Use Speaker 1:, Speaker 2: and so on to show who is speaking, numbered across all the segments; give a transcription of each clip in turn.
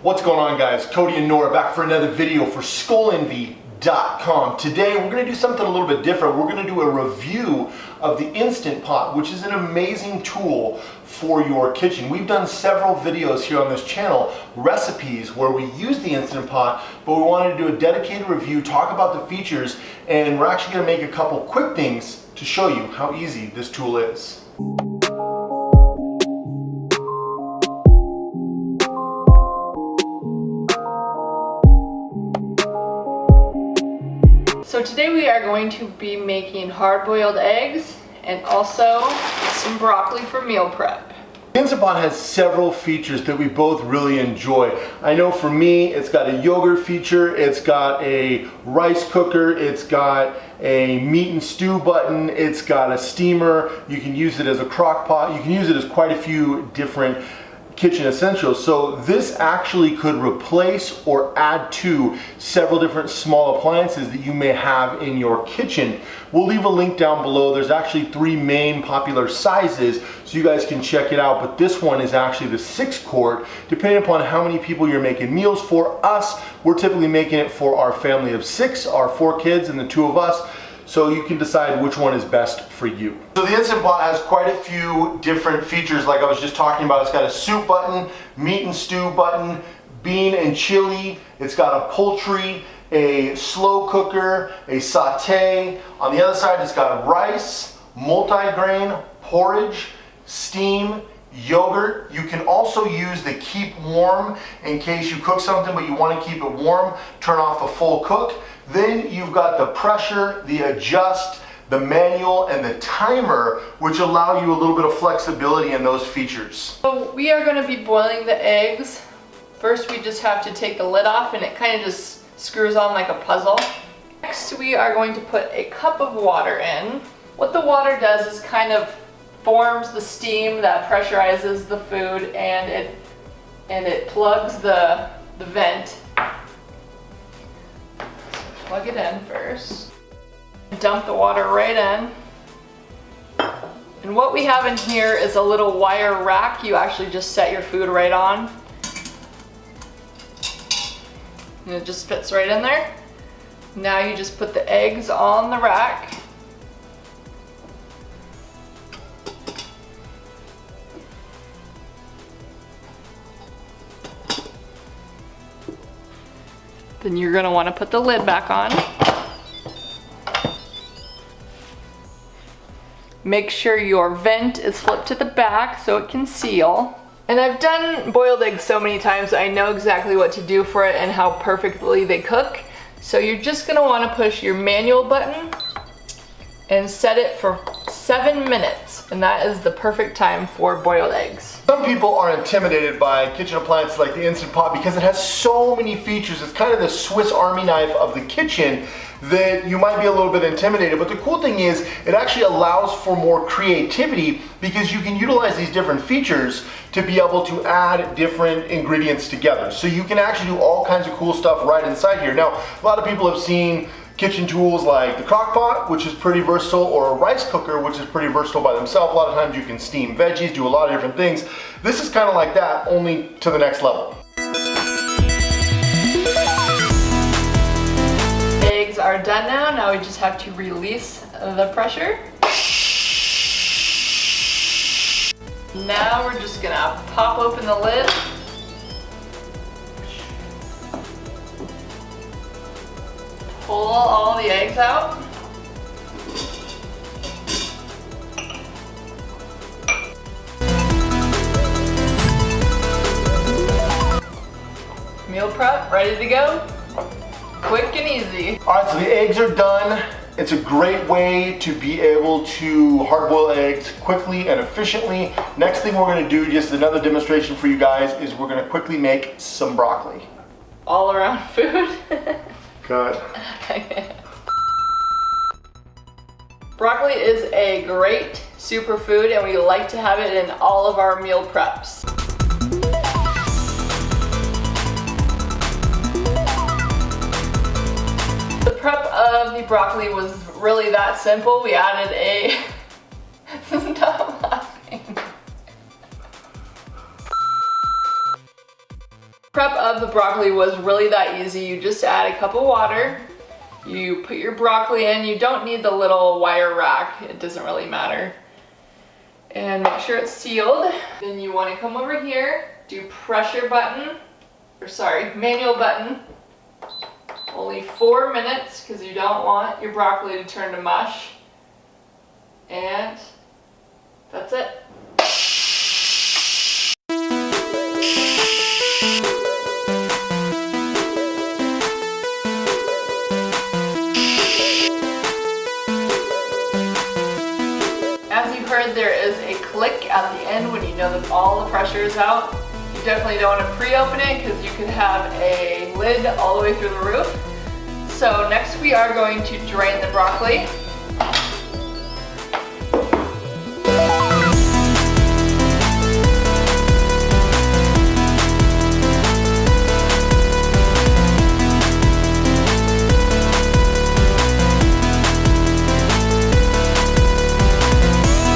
Speaker 1: What's going on, guys? Cody and Nora back for another video for SkullEnvy.com. Today we're going to do something a little bit different. We're going to do a review of the Instant Pot, which is an amazing tool for your kitchen. We've done several videos here on this channel, recipes where we use the Instant Pot, but we wanted to do a dedicated review, talk about the features, and we're actually going to make a couple quick things to show you how easy this tool is.
Speaker 2: So today we are going to be making hard-boiled eggs and also some broccoli for meal prep.
Speaker 1: The Instant Pot has several features that we both really enjoy. I know for me, it's got a yogurt feature, it's got a rice cooker, it's got a meat and stew button, it's got a steamer, you can use it as a crock pot, you can use it as quite a few different kitchen essentials. So this actually could replace or add to several different small appliances that you may have in your kitchen. We'll leave a link down below. There's actually 3 main popular sizes, so you guys can check it out, but this one is actually the 6-quart, depending upon how many people you're making meals for. Us, we're typically making it for our family of 6, our 4 kids and the 2 of us. So you can decide which one is best for you. So the Instant Pot has quite a few different features like I was just talking about. It's got a soup button, meat and stew button, bean and chili. It's got a poultry, a slow cooker, a saute. On the other side, it's got rice, multi-grain, porridge, steam, yogurt. You can also use the keep warm in case you cook something but you want to keep it warm. Turn off the full cook. Then you've got the pressure, the adjust, the manual, and the timer, which allow you a little bit of flexibility in those features.
Speaker 2: So we are going to be boiling the eggs. First we just have to take the lid off and it kind of just screws on like a puzzle. Next we are going to put a cup of water in. What the water does is kind of forms the steam that pressurizes the food and it plugs the vent. Plug it in first. Dump the water right in. And what we have in here is a little wire rack you actually just set your food right on. And it just fits right in there. Now you just put the eggs on the rack. Then you're going to want to put the lid back on. Make sure your vent is flipped to the back so it can seal. And I've done boiled eggs so many times, I know exactly what to do for it and how perfectly they cook. So you're just going to want to push your manual button and set it for 7 minutes. And that is the perfect time for boiled eggs.
Speaker 1: Some people are intimidated by kitchen appliances like the Instant Pot because it has so many features. It's kind of the Swiss Army knife of the kitchen that you might be a little bit intimidated. But the cool thing is it actually allows for more creativity because you can utilize these different features to be able to add different ingredients together. So you can actually do all kinds of cool stuff right inside here. Now, a lot of people have seen kitchen tools like the crock pot, which is pretty versatile, or a rice cooker, which is pretty versatile by themselves. A lot of times you can steam veggies, do a lot of different things. This is kind of like that, only to the next level.
Speaker 2: Eggs are done now. Now we just have to release the pressure. Now we're just gonna pop open the lid. Pull all the eggs out. Meal prep, ready to go. Quick and easy.
Speaker 1: All right, so the eggs are done. It's a great way to be able to hard-boil eggs quickly and efficiently. Next thing we're gonna do, just another demonstration for you guys, is we're gonna quickly make some broccoli.
Speaker 2: All around food.
Speaker 1: Cut.
Speaker 2: Broccoli is a great superfood and we like to have it in all of our meal preps. The prep of the broccoli was really that simple. We added a stop laughing. Prep of the broccoli was really that easy. You just add a cup of water, you put your broccoli in. You don't need the little wire rack, it doesn't really matter. And make sure it's sealed. Then you want to come over here, do pressure button, or sorry, manual button. Only 4 minutes because you don't want your broccoli to turn to mush. And that's it. As you heard, there is a click at the end when you know that all the pressure is out. You definitely don't want to pre-open it because you could have a lid all the way through the roof. So next we are going to drain the broccoli.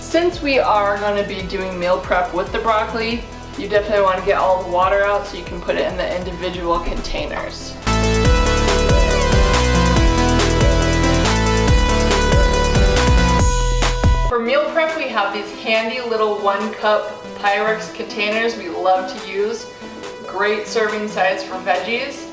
Speaker 2: Since we are going to be doing meal prep with the broccoli, you definitely want to get all the water out so you can put it in the individual containers. For meal prep, we have these handy little 1-cup Pyrex containers we love to use. Great serving size for veggies.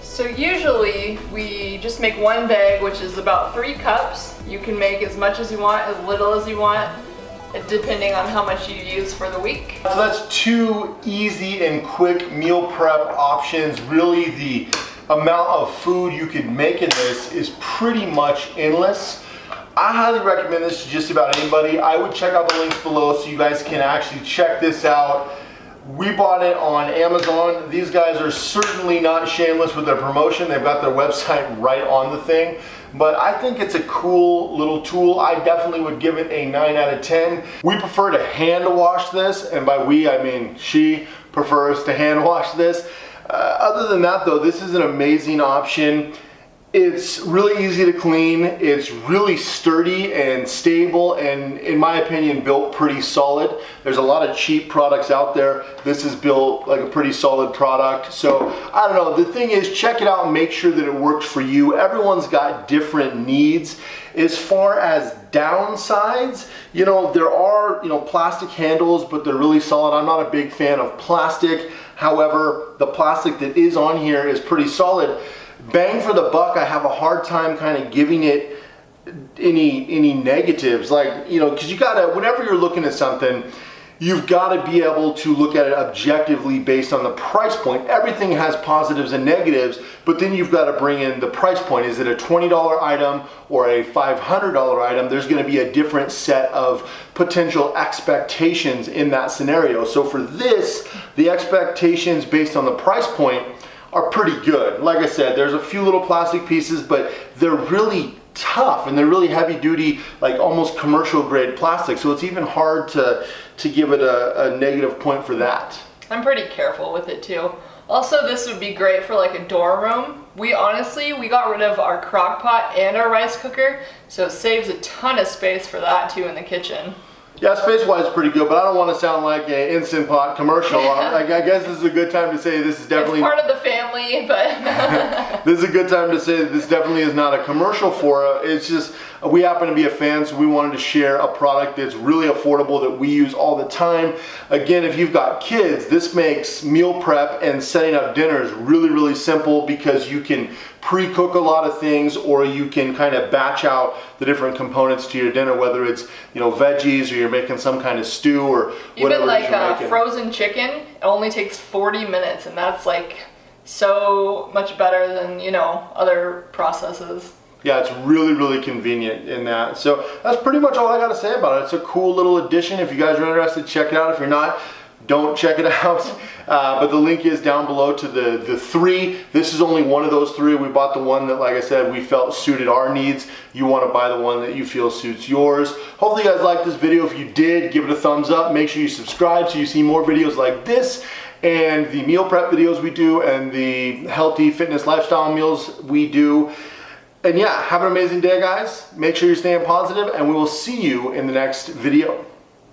Speaker 2: So usually we just make one bag, which is about 3 cups. You can make as much as you want, as little as you want, depending on how much you use for the week.
Speaker 1: So that's 2 easy and quick meal prep options. Really, the amount of food you could make in this is pretty much endless. I highly recommend this to just about anybody. I would check out the links below so you guys can actually check this out. We bought it on Amazon. These guys are certainly not shameless with their promotion. They've got their website right on the thing. But I think it's a cool little tool. I definitely would give it a 9 out of 10. We prefer to hand wash this, and by we I mean she prefers to hand wash this. Other than that though, this is an amazing option. It's really easy to clean, it's really sturdy and stable, and in my opinion built pretty solid. There's a lot of cheap products out there. This is built like a pretty solid product. So I don't know, the thing is, check it out and make sure that it works for you. Everyone's got different needs. As far as downsides, you know, there are, you know, plastic handles, but they're really solid. I'm not a big fan of plastic. However, the plastic that is on here is pretty solid. Bang for the buck, I have a hard time kind of giving it any negatives, like, you know, because you gotta, whenever you're looking at something, you've got to be able to look at it objectively based on the price point. Everything has positives and negatives, but then you've got to bring in the price point. Is it a $20 item or a $500 item? There's going to be a different set of potential expectations in that scenario. So for this, the expectations based on the price point are pretty good. Like I said, there's a few little plastic pieces, but they're really tough and they're really heavy duty, like almost commercial grade plastic. So it's even hard to give it a negative point for that.
Speaker 2: I'm pretty careful with it too. Also, this would be great for like a dorm room. We got rid of our crock pot and our rice cooker, so it saves a ton of space for that too in the kitchen.
Speaker 1: Yeah, space-wise it's pretty good, but I don't want to sound like an Instant Pot commercial. I guess this is a good time to say this is definitely...
Speaker 2: It's part of the family, but...
Speaker 1: This is a good time to say that this definitely is not a commercial for it. It's just, we happen to be a fan, so we wanted to share a product that's really affordable that we use all the time. Again, if you've got kids, this makes meal prep and setting up dinners really, really simple because you can pre-cook a lot of things, or you can kind of batch out the different components to your dinner, whether it's, you know, veggies or you're making some kind of stew or whatever.
Speaker 2: Even like frozen chicken, it only takes 40 minutes, and that's like so much better than, you know, other processes.
Speaker 1: Yeah, it's really, really convenient in that. So that's pretty much all I got to say about it. It's a cool little addition. If you guys are interested, check it out. If you're not, don't check it out. But the link is down below to the 3. This is only one of those 3. We bought the one that, like I said, we felt suited our needs. You want to buy the one that you feel suits yours. Hopefully you guys liked this video. If you did, give it a thumbs up. Make sure you subscribe so you see more videos like this, and the meal prep videos we do, and the healthy fitness lifestyle meals we do. And yeah, have an amazing day, guys. Make sure you're staying positive, and we will see you in the next video.